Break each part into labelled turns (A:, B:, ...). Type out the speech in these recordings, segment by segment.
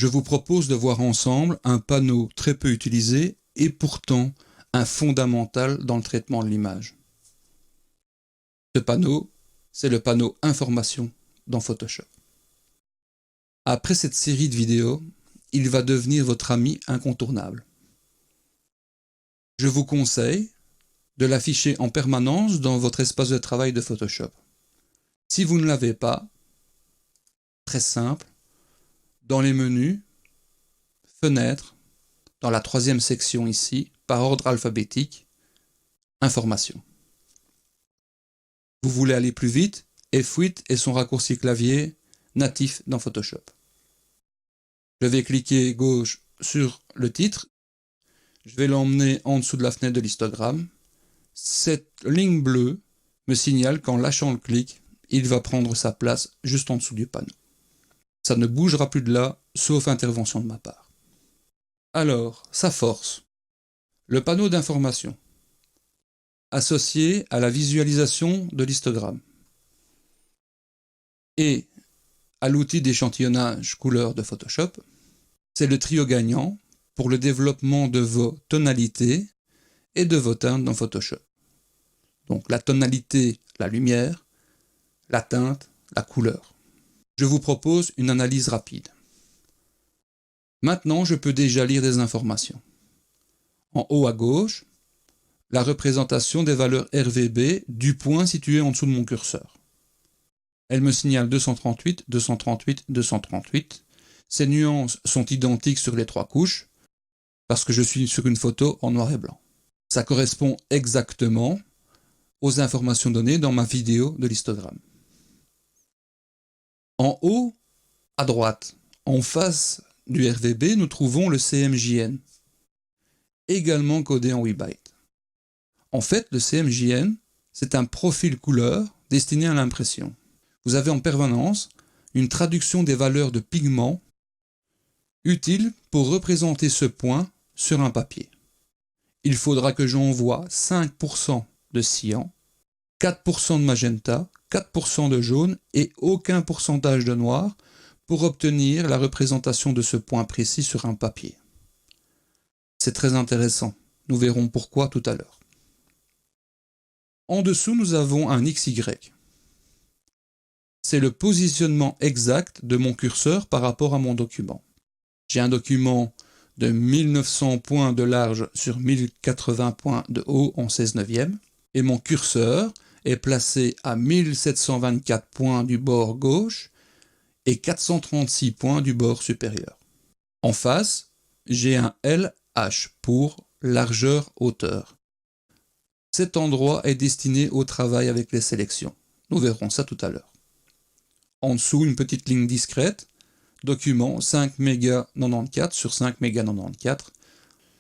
A: Je vous propose de voir ensemble un panneau très peu utilisé et pourtant un fondamental dans le traitement de l'image. Ce panneau, c'est le panneau Information dans Photoshop. Après cette série de vidéos, il va devenir votre ami incontournable. Je vous conseille de l'afficher en permanence dans votre espace de travail de Photoshop. Si vous ne l'avez pas, très simple, dans les menus, Fenêtres, dans la troisième section ici, par ordre alphabétique, Information. Vous voulez aller plus vite, F8 est son raccourci clavier natif dans Photoshop. Je vais cliquer gauche sur le titre. Je vais l'emmener en dessous de la fenêtre de l'histogramme. Cette ligne bleue me signale qu'en lâchant le clic, il va prendre sa place juste en dessous du panneau. Ça ne bougera plus de là, sauf intervention de ma part. Alors, sa force. Le panneau d'information, associé à la visualisation de l'histogramme et à l'outil d'échantillonnage couleur de Photoshop, c'est le trio gagnant pour le développement de vos tonalités et de vos teintes dans Photoshop. Donc la tonalité, la lumière, la teinte, la couleur. Je vous propose une analyse rapide. Maintenant, je peux déjà lire des informations. En haut à gauche, la représentation des valeurs RVB du point situé en dessous de mon curseur. Elle me signale 238, 238, 238. Ces nuances sont identiques sur les trois couches, parce que je suis sur une photo en noir et blanc. Ça correspond exactement aux informations données dans ma vidéo de l'histogramme. En haut, à droite, en face du RVB, nous trouvons le CMJN, également codé en 8 bytes. En fait, le CMJN, c'est un profil couleur destiné à l'impression. Vous avez en permanence une traduction des valeurs de pigments utile pour représenter ce point sur un papier. Il faudra que j'envoie 5% de cyan, 4% de magenta, 4% de jaune et aucun pourcentage de noir pour obtenir la représentation de ce point précis sur un papier. C'est très intéressant, nous verrons pourquoi tout à l'heure. En dessous, nous avons un XY. C'est le positionnement exact de mon curseur par rapport à mon document. J'ai un document de 1900 points de large sur 1080 points de haut en 16/9 et mon curseur est placé à 1724 points du bord gauche et 436 points du bord supérieur. En face, j'ai un LH pour largeur-hauteur. Cet endroit est destiné au travail avec les sélections. Nous verrons ça tout à l'heure. En dessous, une petite ligne discrète, document 5 mégas 94 sur 5 mégas 94.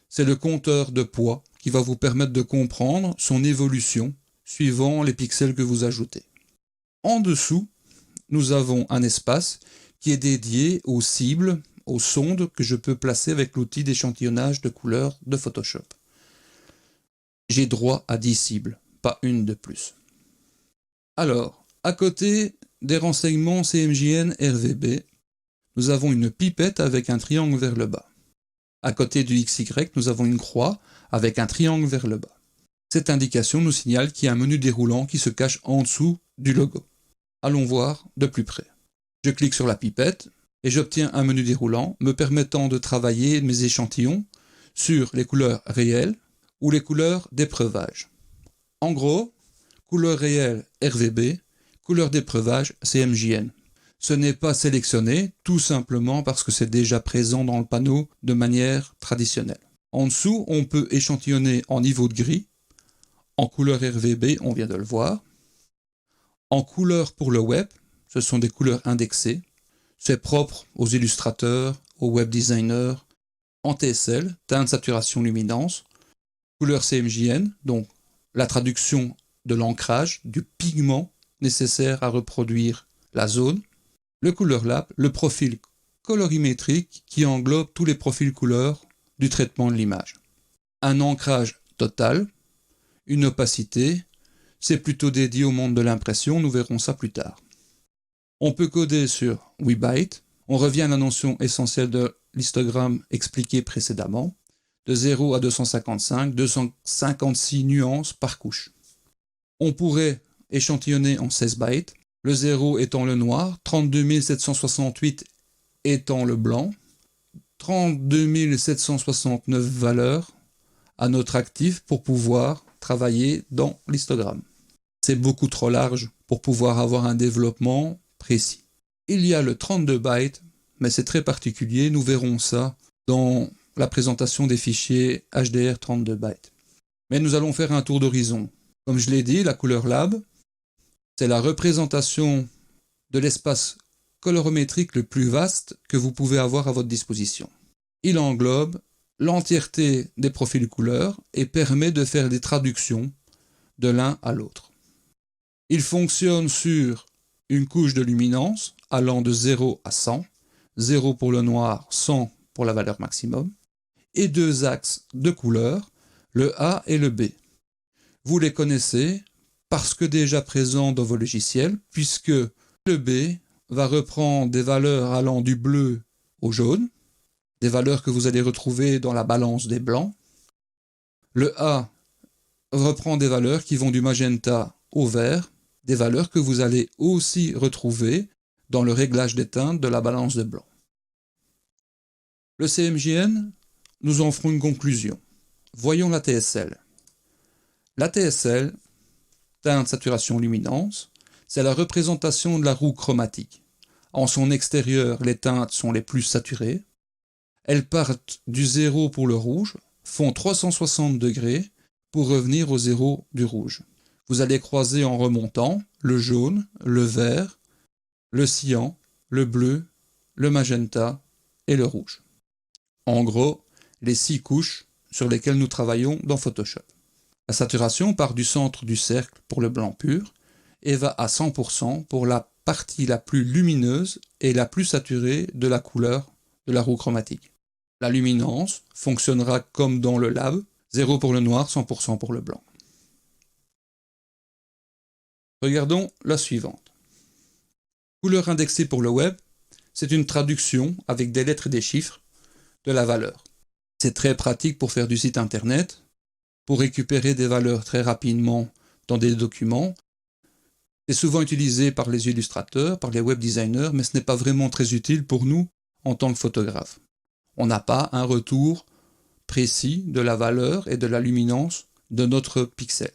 A: C'est le compteur de poids qui va vous permettre de comprendre son évolution suivant les pixels que vous ajoutez. En dessous, nous avons un espace qui est dédié aux cibles, aux sondes que je peux placer avec l'outil d'échantillonnage de couleurs de Photoshop. J'ai droit à 10 cibles, pas une de plus. Alors, à côté des renseignements CMJN RVB, nous avons une pipette avec un triangle vers le bas. À côté du XY, nous avons une croix avec un triangle vers le bas. Cette indication nous signale qu'il y a un menu déroulant qui se cache en dessous du logo. Allons voir de plus près. Je clique sur la pipette et j'obtiens un menu déroulant me permettant de travailler mes échantillons sur les couleurs réelles ou les couleurs d'épreuvage. En gros, couleur réelle RVB, couleur d'épreuvage CMJN. Ce n'est pas sélectionné, tout simplement parce que c'est déjà présent dans le panneau de manière traditionnelle. En dessous, on peut échantillonner en niveau de gris, en couleur RVB, on vient de le voir, en couleur pour le web, ce sont des couleurs indexées, c'est propre aux illustrateurs, aux web designers, en TSL, teinte, saturation, luminance, couleur CMJN, donc la traduction de l'ancrage, du pigment nécessaire à reproduire la zone, le Color Lab, le profil colorimétrique qui englobe tous les profils couleurs du traitement de l'image. Un ancrage total, une opacité, c'est plutôt dédié au monde de l'impression, nous verrons ça plus tard. On peut coder sur 8 bytes, On revient à la notion essentielle de l'histogramme expliquée précédemment, de 0 à 255, 256 nuances par couche. On pourrait échantillonner en 16 bytes, le 0 étant le noir, 32 768 étant le blanc, 32 769 valeurs à notre actif pour pouvoir travailler dans l'histogramme. C'est beaucoup trop large pour pouvoir avoir un développement précis. Il y a le 32 bytes, mais c'est très particulier, nous verrons ça dans la présentation des fichiers HDR 32 bytes. Mais nous allons faire un tour d'horizon. Comme je l'ai dit, la couleur lab, c'est la représentation de l'espace colorimétrique le plus vaste que vous pouvez avoir à votre disposition. Il englobe l'entièreté des profils couleurs et permet de faire des traductions de l'un à l'autre. Il fonctionne sur une couche de luminance allant de 0 à 100, 0 pour le noir, 100 pour la valeur maximum, et deux axes de couleurs, le A et le B. Vous les connaissez parce que déjà présents dans vos logiciels, puisque le B va reprendre des valeurs allant du bleu au jaune, des valeurs que vous allez retrouver dans la balance des blancs. Le A reprend des valeurs qui vont du magenta au vert, des valeurs que vous allez aussi retrouver dans le réglage des teintes de la balance des blancs. Le CMJN, nous en ferons une conclusion. Voyons la TSL. La TSL, teinte saturation luminance, c'est la représentation de la roue chromatique. En son extérieur, les teintes sont les plus saturées. Elles partent du 0 pour le rouge, font 360 degrés pour revenir au 0 du rouge. Vous allez croiser en remontant le jaune, le vert, le cyan, le bleu, le magenta et le rouge. En gros, les 6 couches sur lesquelles nous travaillons dans Photoshop. La saturation part du centre du cercle pour le blanc pur et va à 100% pour la partie la plus lumineuse et la plus saturée de la couleur de la roue chromatique. La luminance fonctionnera comme dans le lab, 0 pour le noir, 100% pour le blanc. Regardons la suivante. Couleur indexée pour le web, c'est une traduction avec des lettres et des chiffres de la valeur. C'est très pratique pour faire du site internet, pour récupérer des valeurs très rapidement dans des documents. C'est souvent utilisé par les illustrateurs, par les web designers, mais ce n'est pas vraiment très utile pour nous en tant que photographe. On n'a pas un retour précis de la valeur et de la luminance de notre pixel.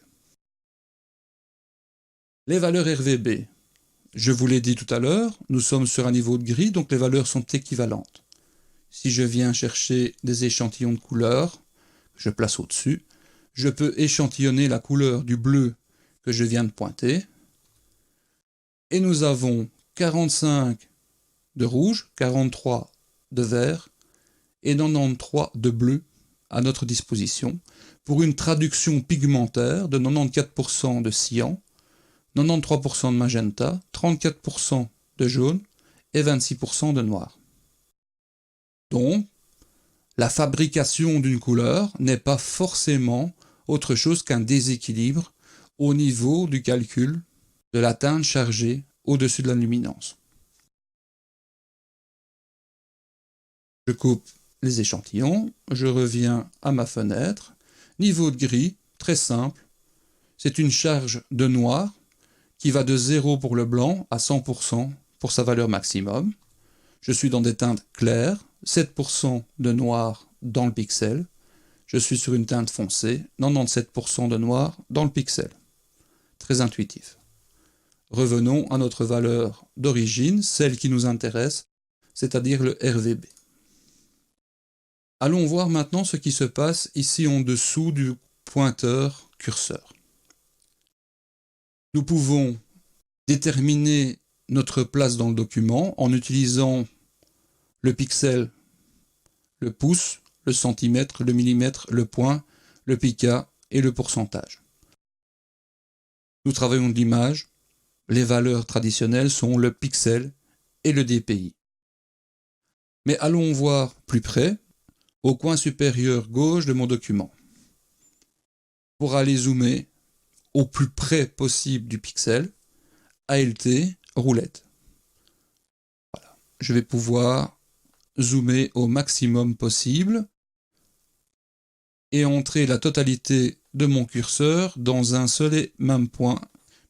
A: Les valeurs RVB. Je vous l'ai dit tout à l'heure, nous sommes sur un niveau de gris, donc les valeurs sont équivalentes. Si je viens chercher des échantillons de couleurs, que je place au-dessus, je peux échantillonner la couleur du bleu que je viens de pointer. Et nous avons 45 de rouge, 43 de vert et 93 de bleu à notre disposition pour une traduction pigmentaire de 94% de cyan, 93% de magenta, 34% de jaune et 26% de noir. Donc, la fabrication d'une couleur n'est pas forcément autre chose qu'un déséquilibre au niveau du calcul de la teinte chargée au-dessus de la luminance. Je coupe les échantillons, je reviens à ma fenêtre. Niveau de gris, très simple, c'est une charge de noir qui va de 0 pour le blanc à 100% pour sa valeur maximum. Je suis dans des teintes claires, 7% de noir dans le pixel. Je suis sur une teinte foncée, 97% de noir dans le pixel. Très intuitif. Revenons à notre valeur d'origine, celle qui nous intéresse, c'est-à-dire le RVB. Allons voir maintenant ce qui se passe ici en dessous du pointeur curseur. Nous pouvons déterminer notre place dans le document en utilisant le pixel, le pouce, le centimètre, le millimètre, le point, le pica et le pourcentage. Nous travaillons de l'image. Les valeurs traditionnelles sont le pixel et le dpi. Mais allons voir plus près, au coin supérieur gauche de mon document. Pour aller zoomer au plus près possible du pixel, ALT, roulette. Voilà. je vais pouvoir zoomer au maximum possible et entrer la totalité de mon curseur dans un seul et même point.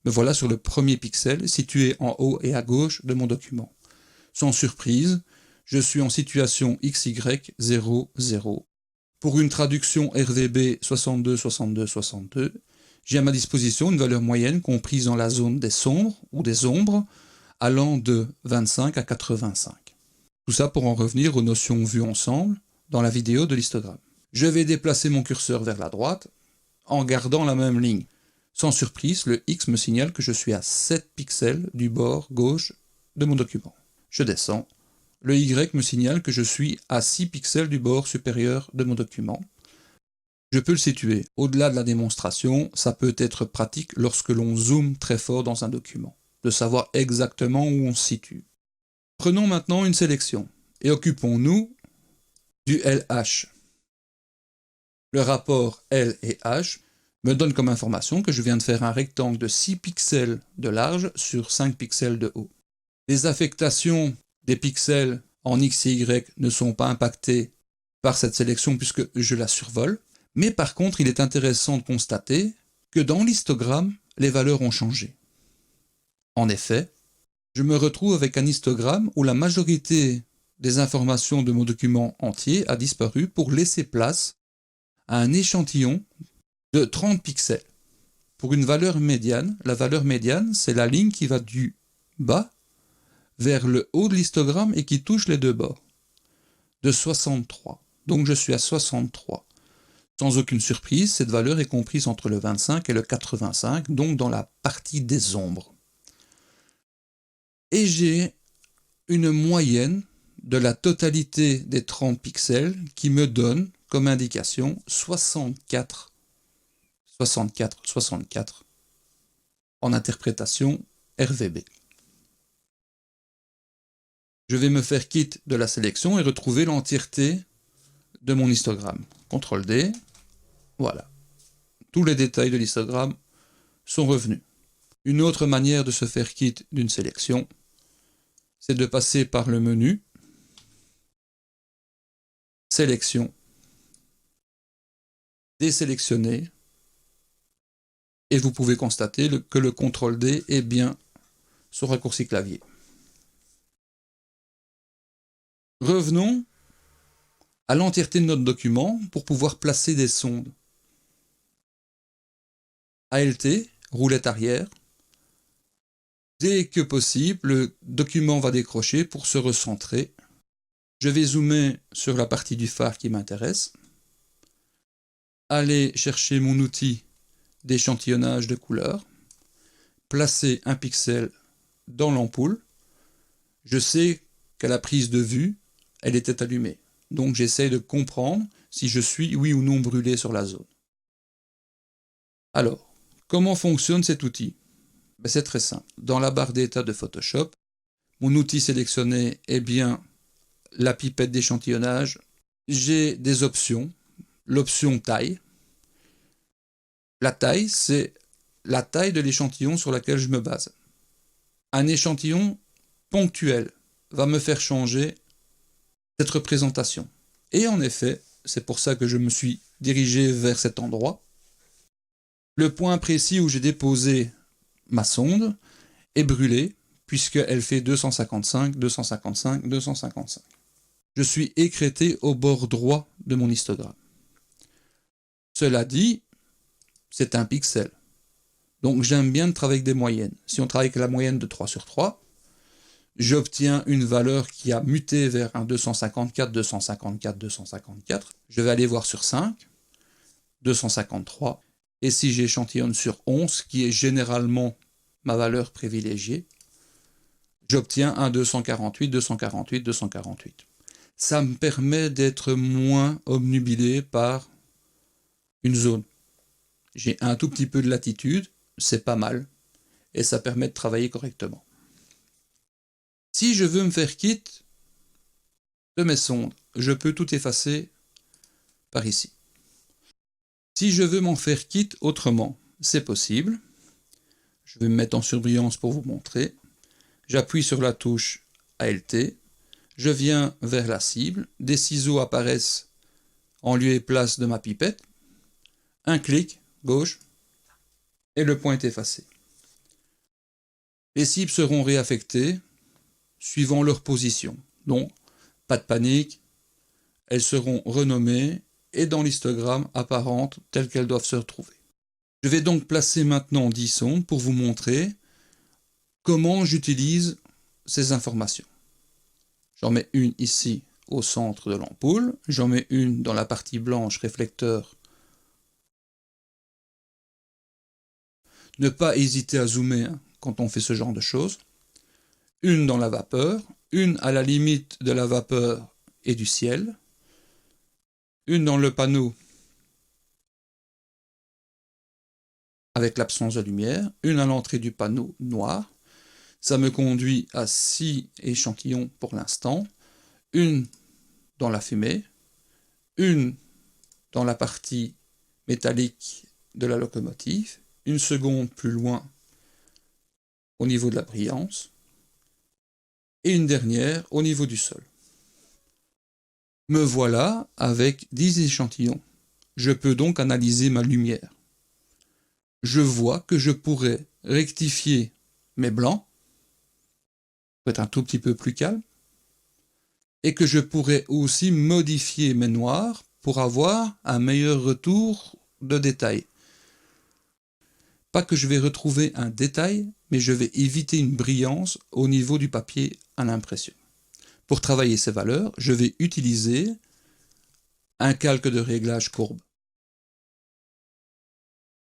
A: Me voilà sur le premier pixel situé en haut et à gauche de mon document. Sans surprise, je suis en situation XY00. Pour une traduction RVB 62 62 62, j'ai à ma disposition une valeur moyenne comprise dans la zone des sombres ou des ombres allant de 25 à 85. Tout ça pour en revenir aux notions vues ensemble dans la vidéo de l'histogramme. Je vais déplacer mon curseur vers la droite en gardant la même ligne. Sans surprise, le X me signale que je suis à 7 pixels du bord gauche de mon document. Je descends. Le Y me signale que je suis à 6 pixels du bord supérieur de mon document. Je peux le situer. Au-delà de la démonstration, ça peut être pratique lorsque l'on zoome très fort dans un document, de savoir exactement où on se situe. Prenons maintenant une sélection et occupons-nous du LH. Le rapport L et H me donne comme information que je viens de faire un rectangle de 6 pixels de large sur 5 pixels de haut. Les affectations des pixels en X et Y ne sont pas impactées par cette sélection puisque je la survole, mais par contre il est intéressant de constater que dans l'histogramme, les valeurs ont changé. En effet, je me retrouve avec un histogramme où la majorité des informations de mon document entier a disparu pour laisser place à un échantillon de 30 pixels. Pour une valeur médiane, la valeur médiane, c'est la ligne qui va du bas vers le haut de l'histogramme et qui touche les deux bords, de 63. Donc je suis à 63. Sans aucune surprise, cette valeur est comprise entre le 25 et le 85, donc dans la partie des ombres. Et j'ai une moyenne de la totalité des 30 pixels qui me donne comme indication 64 en interprétation RVB. Je vais me faire quitte de la sélection et retrouver l'entièreté de mon histogramme. CTRL D, voilà. Tous les détails de l'histogramme sont revenus. Une autre manière de se faire quitte d'une sélection, c'est de passer par le menu Sélection, désélectionner, et vous pouvez constater que le CTRL D est bien ce raccourci clavier. Revenons à l'entièreté de notre document pour pouvoir placer des sondes. ALT, roulette arrière. Dès que possible, le document va décrocher pour se recentrer. Je vais zoomer sur la partie du phare qui m'intéresse. Aller chercher mon outil d'échantillonnage de couleurs. Placer un pixel dans l'ampoule. Je sais qu'à la prise de vue, elle était allumée. Donc j'essaye de comprendre si je suis oui ou non brûlé sur la zone. Alors, comment fonctionne cet outil? C'est très simple. Dans la barre d'état de Photoshop, mon outil sélectionné est bien la pipette d'échantillonnage. J'ai des options. L'option taille. La taille, c'est la taille de l'échantillon sur laquelle je me base. Un échantillon ponctuel va me faire changer cette représentation. Et en effet, c'est pour ça que je me suis dirigé vers cet endroit. Le point précis où j'ai déposé ma sonde est brûlé puisqu'elle fait 255, 255, 255. Je suis écrêté au bord droit de mon histogramme. Cela dit, c'est un pixel. Donc j'aime bien travailler avec des moyennes. Si on travaille avec la moyenne de 3 sur 3, j'obtiens une valeur qui a muté vers un 254, 254, 254. Je vais aller voir sur 5, 253. Et si j'échantillonne sur 11, qui est généralement ma valeur privilégiée, j'obtiens un 248, 248, 248. Ça me permet d'être moins obnubilé par une zone. J'ai un tout petit peu de latitude, c'est pas mal, et ça permet de travailler correctement. Si je veux me faire quitte de mes sondes, je peux tout effacer par ici. Si je veux m'en faire quitte autrement, c'est possible. Je vais me mettre en surbrillance pour vous montrer. J'appuie sur la touche ALT, Je viens vers la cible, des ciseaux apparaissent en lieu et place de ma pipette, un clic gauche et le point est effacé. Les cibles seront réaffectées suivant leur position. Donc, pas de panique, elles seront renommées et dans l'histogramme apparentes telles qu'elles doivent se retrouver. Je vais donc placer maintenant 10 sondes pour vous montrer comment j'utilise ces informations. J'en mets une ici au centre de l'ampoule, j'en mets une dans la partie blanche réflecteur. Ne pas hésiter à zoomer quand on fait ce genre de choses. Une dans la vapeur, une à la limite de la vapeur et du ciel, une dans le panneau avec l'absence de lumière, une à l'entrée du panneau noir. Ça me conduit à 6 échantillons pour l'instant, une dans la fumée, une dans la partie métallique de la locomotive, une seconde plus loin au niveau de la brillance, et une dernière au niveau du sol. Me voilà avec 10 échantillons. Je peux donc analyser ma lumière. Je vois que je pourrais rectifier mes blancs, pour être un tout petit peu plus calme, et que je pourrais aussi modifier mes noirs pour avoir un meilleur retour de détail. Pas que je vais retrouver un détail, mais je vais éviter une brillance au niveau du papier à l'impression. Pour travailler ces valeurs, je vais utiliser un calque de réglage courbe.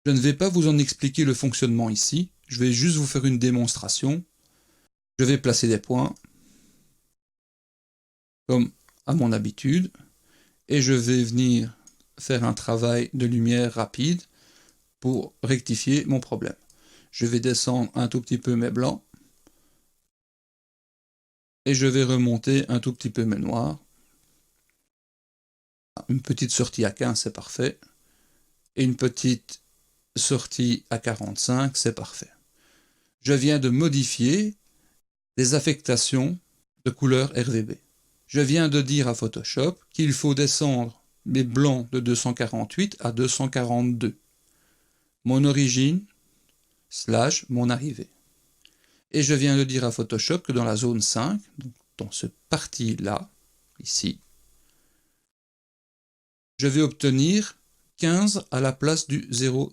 A: Je ne vais pas vous en expliquer le fonctionnement ici, je vais juste vous faire une démonstration. Je vais placer des points, comme à mon habitude, et je vais venir faire un travail de lumière rapide pour rectifier mon problème. Je vais descendre un tout petit peu mes blancs, et je vais remonter un tout petit peu mes noirs. Une petite sortie à 15, c'est parfait, et une petite sortie à 45, c'est parfait. Je viens de modifier les affectations de couleur RVB. Je viens de dire à Photoshop qu'il faut descendre mes blancs de 248 à 242. Mon origine / mon arrivée. Et je viens de dire à Photoshop que dans la zone 5, donc dans ce parti-là, ici, je vais obtenir 15 à la place du 000.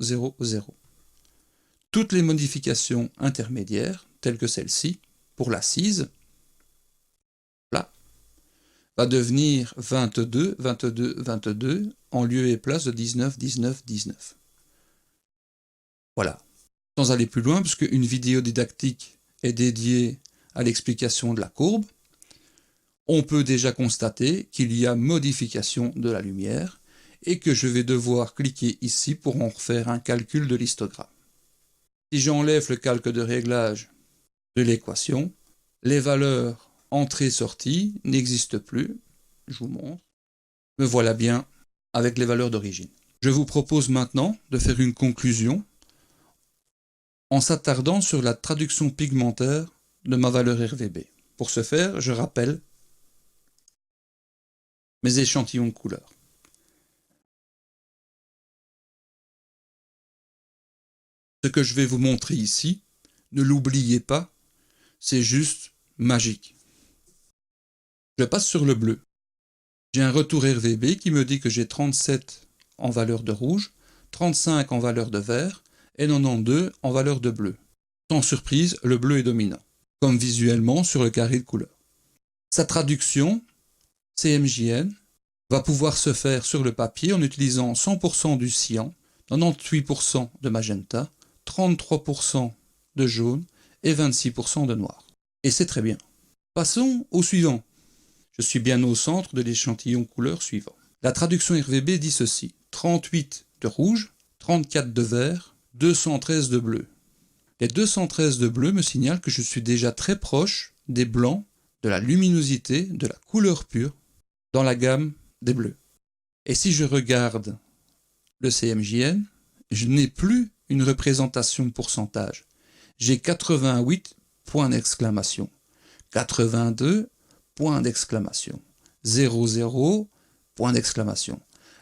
A: Toutes les modifications intermédiaires, telles que celle-ci, pour l'assise, là, va devenir 22, 22, 22, en lieu et place de 19, 19, 19. Voilà. Sans aller plus loin, puisque une vidéo didactique est dédiée à l'explication de la courbe, on peut déjà constater qu'il y a modification de la lumière et que je vais devoir cliquer ici pour en refaire un calcul de l'histogramme. Si j'enlève le calque de réglage de l'équation, les valeurs entrée-sortie n'existent plus. Je vous montre. Me voilà bien avec les valeurs d'origine. Je vous propose maintenant de faire une conclusion en s'attardant sur la traduction pigmentaire de ma valeur RVB. Pour ce faire, je rappelle mes échantillons de couleurs. Ce que je vais vous montrer ici, ne l'oubliez pas, c'est juste magique. Je passe sur le bleu. J'ai un retour RVB qui me dit que j'ai 37 en valeur de rouge, 35 en valeur de vert et 92 en valeur de bleu. Sans surprise, le bleu est dominant, comme visuellement sur le carré de couleur. Sa traduction, CMJN, va pouvoir se faire sur le papier en utilisant 100% du cyan, 98% de magenta, 33% de jaune et 26% de noir. Et c'est très bien. Passons au suivant. Je suis bien au centre de l'échantillon couleur suivant. La traduction RVB dit ceci: 38 de rouge, 34 de vert, 213 de bleu. Les 213 de bleu me signalent que je suis déjà très proche des blancs, de la luminosité, de la couleur pure, dans la gamme des bleus. Et si je regarde le CMJN, je n'ai plus une représentation pourcentage. J'ai 88 points d'exclamation, 82 point d'exclamation. 0, 0, point d'exclamation.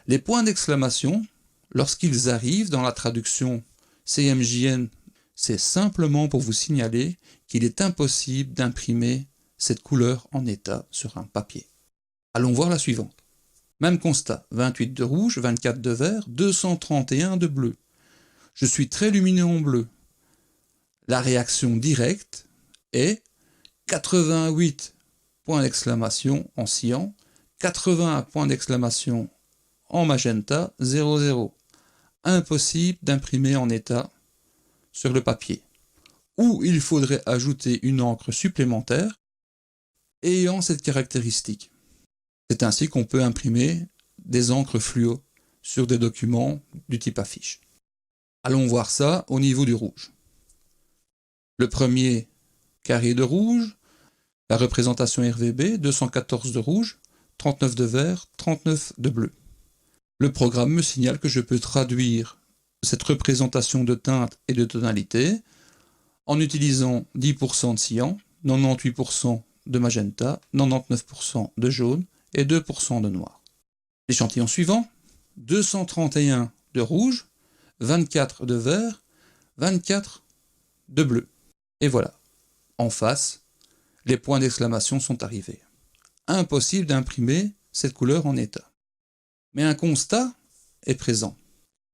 A: Les points d'exclamation, lorsqu'ils arrivent dans la traduction CMJN, c'est simplement pour vous signaler qu'il est impossible d'imprimer cette couleur en état sur un papier. Allons voir la suivante. Même constat, 28 de rouge, 24 de vert, 231 de bleu. Je suis très lumineux en bleu. La réaction directe est 88 points d'exclamation en cyan, 80 points d'exclamation en magenta, 00. Impossible d'imprimer en état sur le papier. Ou il faudrait ajouter une encre supplémentaire ayant cette caractéristique. C'est ainsi qu'on peut imprimer des encres fluo sur des documents du type affiche. Allons voir ça au niveau du rouge. Le premier carré de rouge, la représentation RVB, 214 de rouge, 39 de vert, 39 de bleu. Le programme me signale que je peux traduire cette représentation de teinte et de tonalité en utilisant 10% de cyan, 98% de magenta, 99% de jaune et 2% de noir. L'échantillon suivant, 231 de rouge, 24 de vert, 24 de bleu. Et voilà, en face, les points d'exclamation sont arrivés. Impossible d'imprimer cette couleur en état. Mais un constat est présent.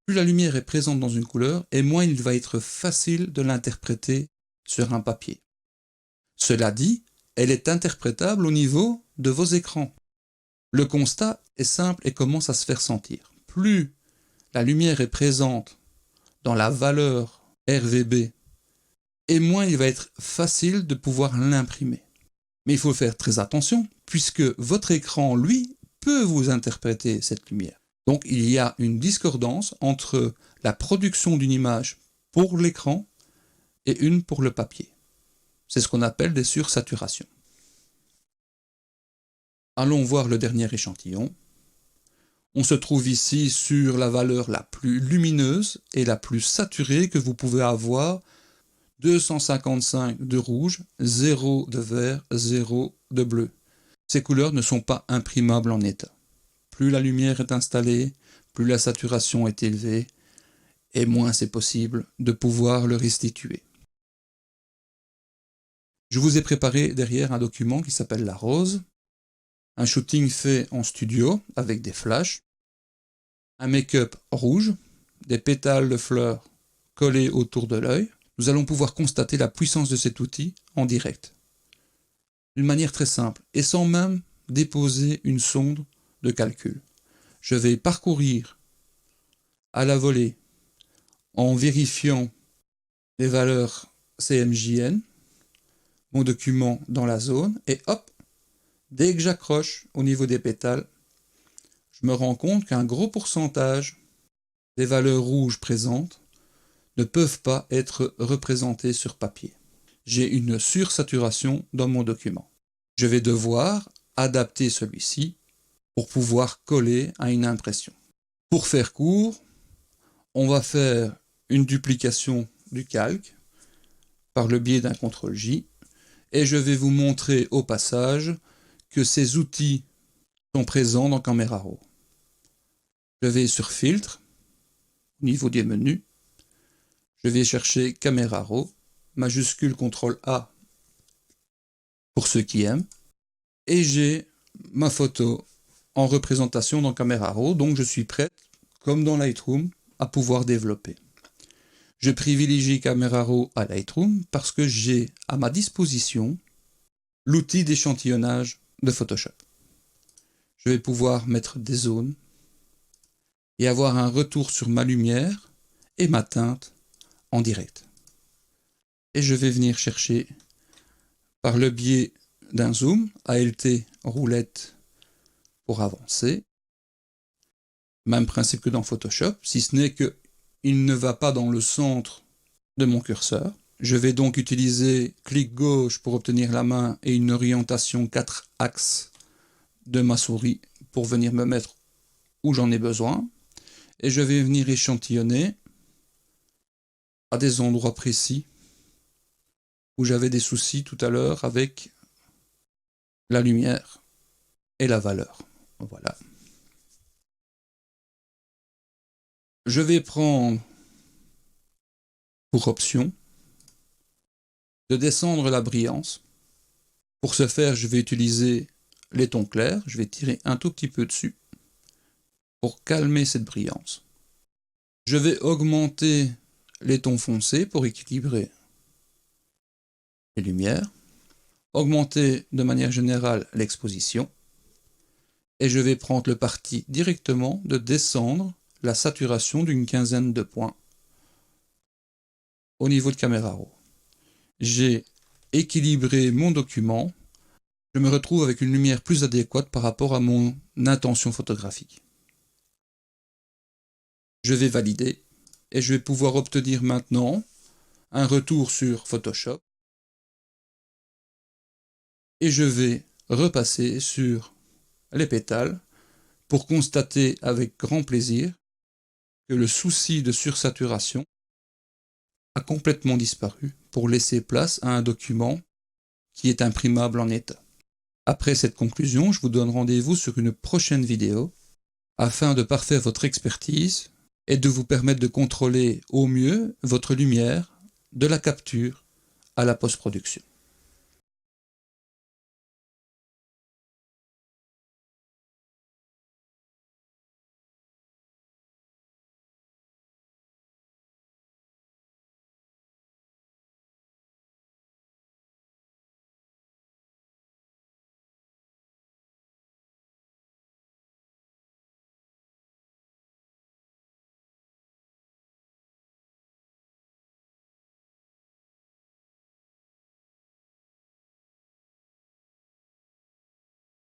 A: Plus la lumière est présente dans une couleur, et moins il va être facile de l'interpréter sur un papier. Cela dit, elle est interprétable au niveau de vos écrans. Le constat est simple et commence à se faire sentir. Plus la lumière est présente dans la valeur RVB, et moins il va être facile de pouvoir l'imprimer. Mais il faut faire très attention, puisque votre écran, lui, peut vous interpréter cette lumière. Donc il y a une discordance entre la production d'une image pour l'écran et une pour le papier. C'est ce qu'on appelle des sursaturations. Allons voir le dernier échantillon. On se trouve ici sur la valeur la plus lumineuse et la plus saturée que vous pouvez avoir. 255 de rouge, 0 de vert, 0 de bleu. Ces couleurs ne sont pas imprimables en état. Plus la lumière est installée, plus la saturation est élevée, et moins c'est possible de pouvoir le restituer. Je vous ai préparé derrière un document qui s'appelle la rose, un shooting fait en studio avec des flashs, un make-up rouge, des pétales de fleurs collés autour de l'œil. Nous allons pouvoir constater la puissance de cet outil en direct. D'une manière très simple, et sans même déposer une sonde de calcul. Je vais parcourir à la volée en vérifiant les valeurs CMJN, mon document dans la zone, et hop, dès que j'accroche au niveau des pétales, je me rends compte qu'un gros pourcentage des valeurs rouges présentes ne peuvent pas être représentées sur papier. J'ai une sursaturation dans mon document. Je vais devoir adapter celui-ci pour pouvoir coller à une impression. Pour faire court, on va faire une duplication du calque par le biais d'un CTRL-J et je vais vous montrer au passage que ces outils sont présents dans Camera Raw. Je vais sur Filtre, au niveau des menus, je vais chercher Camera Raw, majuscule CTRL-A pour ceux qui aiment, et j'ai ma photo en représentation dans Camera Raw, donc je suis prêt, comme dans Lightroom, à pouvoir développer. Je privilégie Camera Raw à Lightroom parce que j'ai à ma disposition l'outil d'échantillonnage de Photoshop. Je vais pouvoir mettre des zones et avoir un retour sur ma lumière et ma teinte en direct. Et je vais venir chercher par le biais d'un zoom, ALT roulette pour avancer. Même principe que dans Photoshop, si ce n'est qu'il ne va pas dans le centre de mon curseur. Je vais donc utiliser clic gauche pour obtenir la main et une orientation 4 axes de ma souris pour venir me mettre où j'en ai besoin. Et je vais venir échantillonner à des endroits précis où j'avais des soucis tout à l'heure avec la lumière et la valeur. Voilà. Je vais prendre pour option de descendre la brillance. Pour ce faire, je vais utiliser les tons clairs. Je vais tirer un tout petit peu dessus pour calmer cette brillance. Je vais augmenter les tons foncés pour équilibrer les lumières. Augmenter de manière générale l'exposition. Et je vais prendre le parti directement de descendre la saturation d'une quinzaine de points au niveau de Camera Raw. J'ai équilibré mon document. Je me retrouve avec une lumière plus adéquate par rapport à mon intention photographique. Je vais valider et je vais pouvoir obtenir maintenant un retour sur Photoshop. Et je vais repasser sur les pétales pour constater avec grand plaisir que le souci de sursaturation a complètement disparu pour laisser place à un document qui est imprimable en état. Après cette conclusion, je vous donne rendez-vous sur une prochaine vidéo afin de parfaire votre expertise et de vous permettre de contrôler au mieux votre lumière de la capture à la post-production.